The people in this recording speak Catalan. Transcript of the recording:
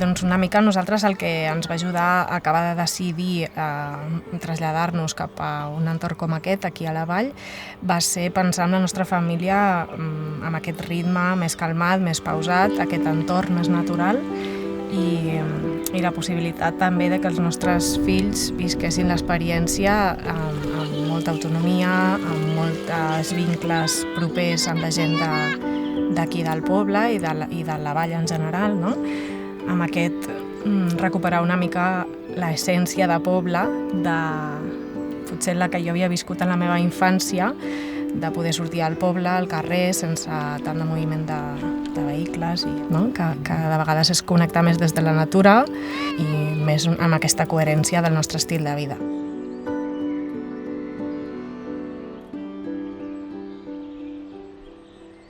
Doncs una mica nosaltres el que ens va ajudar a acabar de decidir traslladar-nos cap a un entorn com aquest, aquí a la vall, va ser pensar en la nostra família amb aquest ritme més calmat, més pausat, aquest entorn més natural i la possibilitat també de que els nostres fills visquessin l'experiència amb molta autonomia, amb molts vincles propers amb la gent d'aquí del poble i de la vall en general, no? Amb aquest recuperar una mica l'essència de poble, potser la que jo havia viscut en la meva infància, de poder sortir al poble, al carrer, sense tant de moviment de vehicles, no? que de vegades és connectar més des de la natura i més amb aquesta coherència del nostre estil de vida.